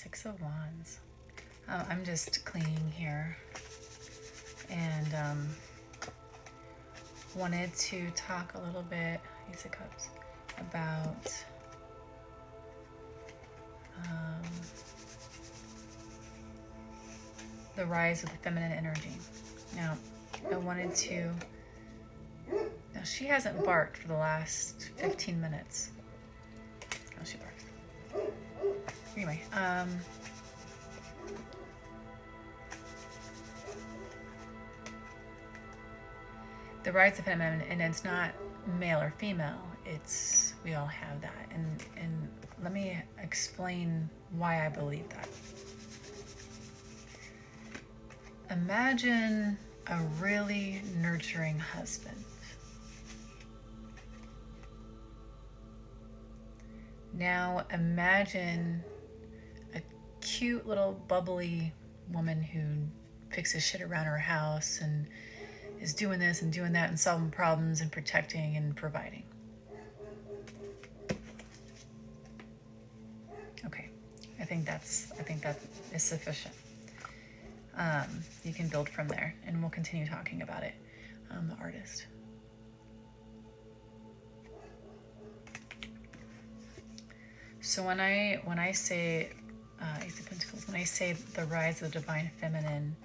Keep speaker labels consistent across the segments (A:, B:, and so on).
A: Six of Wands. I'm just cleaning here, and wanted to talk a little bit, Ace of Cups, about the rise of the feminine energy. Now, I wanted to. Now, she hasn't barked for the last 15 minutes. Oh, she barks. Anyway, the rise of feminine, and it's not male or female. It's, we all have that, and let me explain why I believe that. Imagine a really nurturing husband. Now imagine a cute little bubbly woman who fixes shit around her house and is doing this and doing that and solving problems and protecting and providing. Okay, I think that is sufficient. You can build from there, and we'll continue talking about it. The artist. So when I say Ace of Pentacles, when I say the rise of the divine feminine,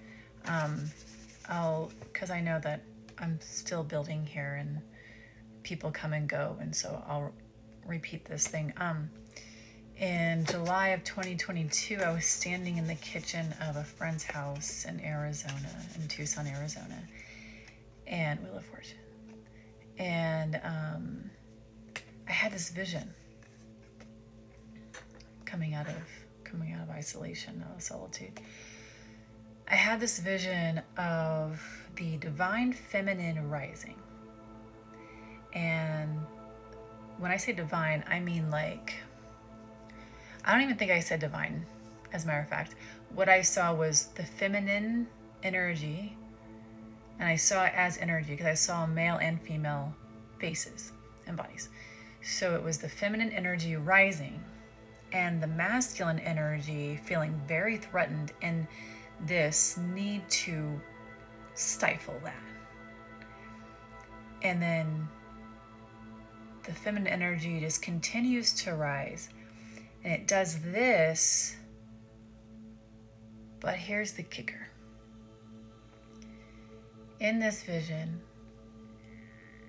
A: because I know that I'm still building here and people come and go, and so I'll repeat this thing. In July of 2022, I was standing in the kitchen of a friend's house in Arizona, in Tucson, Arizona, and Wheel of Fortune. And I had this vision coming out of isolation, solitude. I had this vision of the divine feminine rising. And when I say divine, I mean like, I don't even think I said divine, as a matter of fact. What I saw was the feminine energy, and I saw it as energy because I saw male and female faces and bodies. So it was the feminine energy rising and the masculine energy feeling very threatened, and this need to stifle that. And then the feminine energy just continues to rise. And it does this, but here's the kicker. In this vision,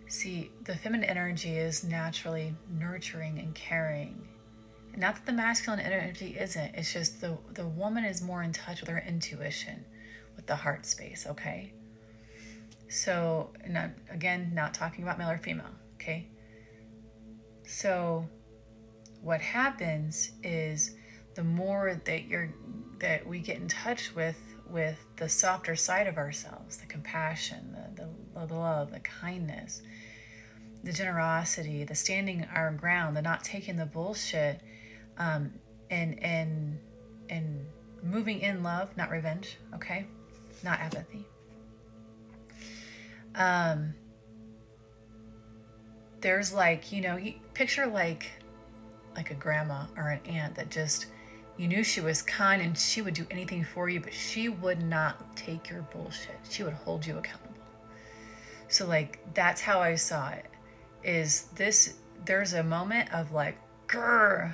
A: see, the feminine energy is naturally nurturing and caring. And not that the masculine energy isn't, it's just the woman is more in touch with her intuition, with the heart space, okay? So, not talking about male or female, okay? So, what happens is the more that we get in touch with the softer side of ourselves, the compassion, the love, the kindness, the generosity, the standing our ground, the not taking the bullshit, and moving in love, not revenge, okay? Not apathy. There's like, you picture like a grandma or an aunt that just, you knew she was kind and she would do anything for you, but she would not take your bullshit. She would hold you accountable. So like, that's how I saw it, is this, there's a moment of like, grrr.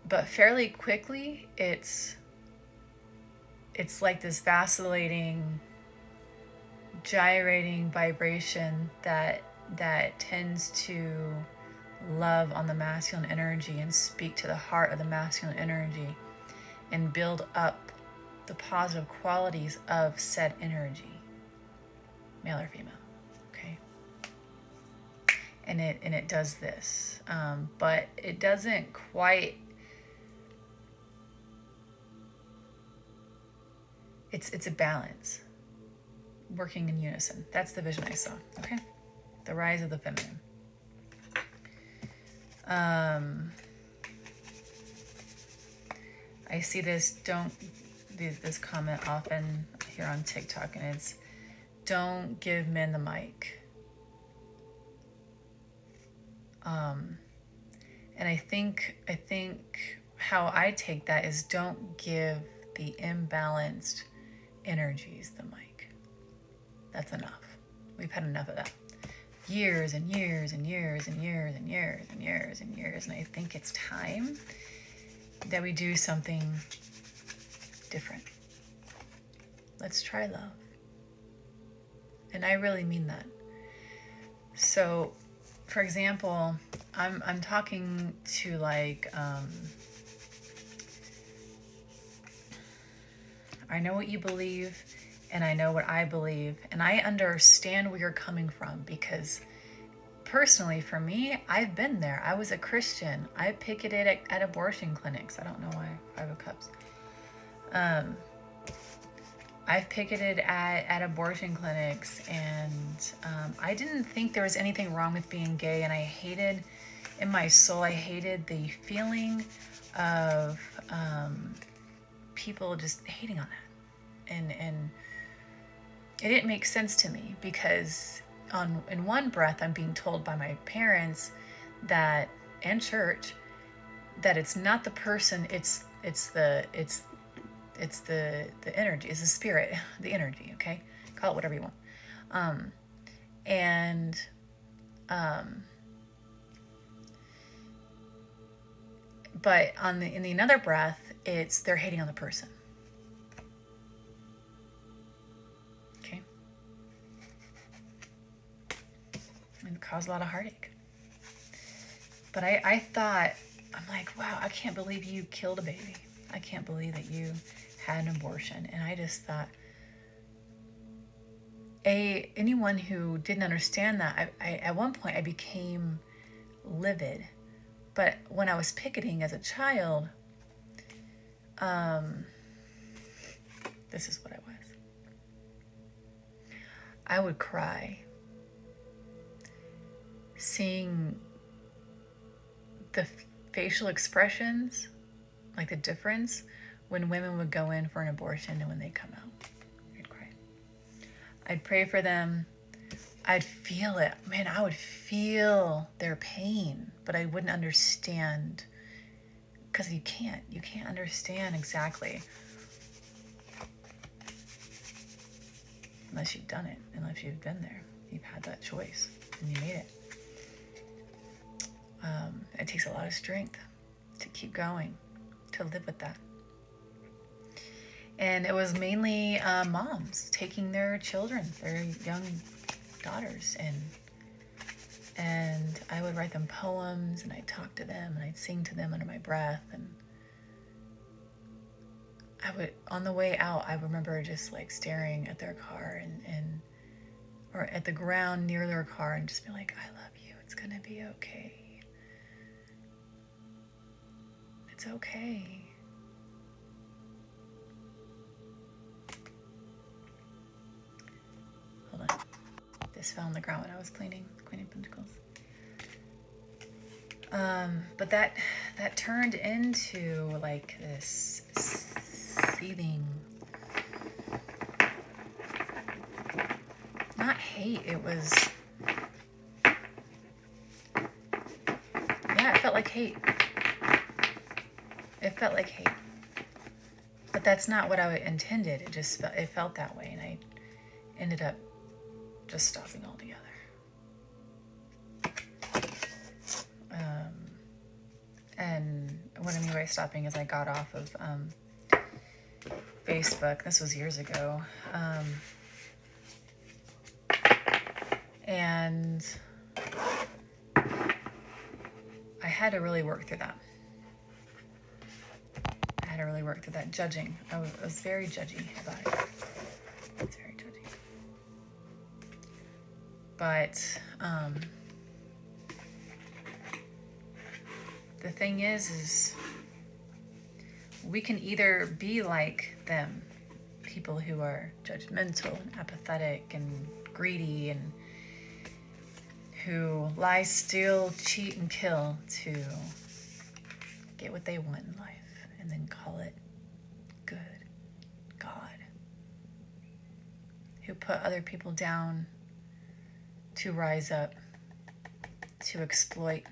A: But fairly quickly, it's like this vacillating, gyrating vibration that tends to love on the masculine energy and speak to the heart of the masculine energy and build up the positive qualities of said energy, male or female, okay? And it does this, but it doesn't quite. It's a balance, working in unison. That's the vision I saw, okay? The rise of the feminine. I see this comment often here on TikTok, and it's, don't give men the mic. And I think how I take that is, don't give the imbalanced energies the mic. That's enough. We've had enough of that. Years and years and years and years and years and years and years. And I think it's time that we do something different. Let's try love. And I really mean that. So, for example, I'm talking to like, I know what you believe, and I know what I believe, and I understand where you're coming from, because personally for me, I've been there. I was a Christian. I picketed at abortion clinics. I don't know why, 5 of Cups. I've picketed at abortion clinics, and I didn't think there was anything wrong with being gay, and I hated, in my soul, I hated the feeling of people just hating on that. And it didn't make sense to me, because in one breath I'm being told by my parents that, and church, that it's not the person, it's the energy, it's the spirit, the energy, okay? Call it whatever you want. But in the another breath, it's they're hating on the person. Okay? And it caused a lot of heartache. But I thought, I'm like, wow, I can't believe you killed a baby. I can't believe that you had an abortion. And I just thought, anyone who didn't understand that, I at one point I became livid. But when I was picketing as a child, this is what I was. I would cry seeing the facial expressions, like the difference when women would go in for an abortion and when they come out. I'd cry. I'd pray for them. I'd feel it. Man, I would feel their pain, but I wouldn't understand, because you can't understand exactly unless you've done it, unless you've been there. You've had that choice and you made it. It takes a lot of strength to keep going, to live with that. And it was mainly moms taking their children, their young daughters, and I would write them poems, and I'd talk to them, and I'd sing to them under my breath. And I would, on the way out, I remember just like staring at their car or at the ground near their car, and just be like, I love you, it's gonna be okay. It's okay. Hold on. This fell on the ground when I was cleaning Queen of Pentacles. But that turned into like this seething, not hate, it was, yeah, it felt like hate. It felt like hate. But that's not what I intended. It felt that way, and I ended up just stopping altogether. And what I mean by stopping is I got off of Facebook. This was years ago. And I had to really work through that. Judging. I was very judgy about it. I was very judgy. But the thing is we can either be like them, people who are judgmental and apathetic and greedy and who lie, steal, cheat, and kill to get what they want in life, and then call it good, God, who put other people down to rise up, to exploit,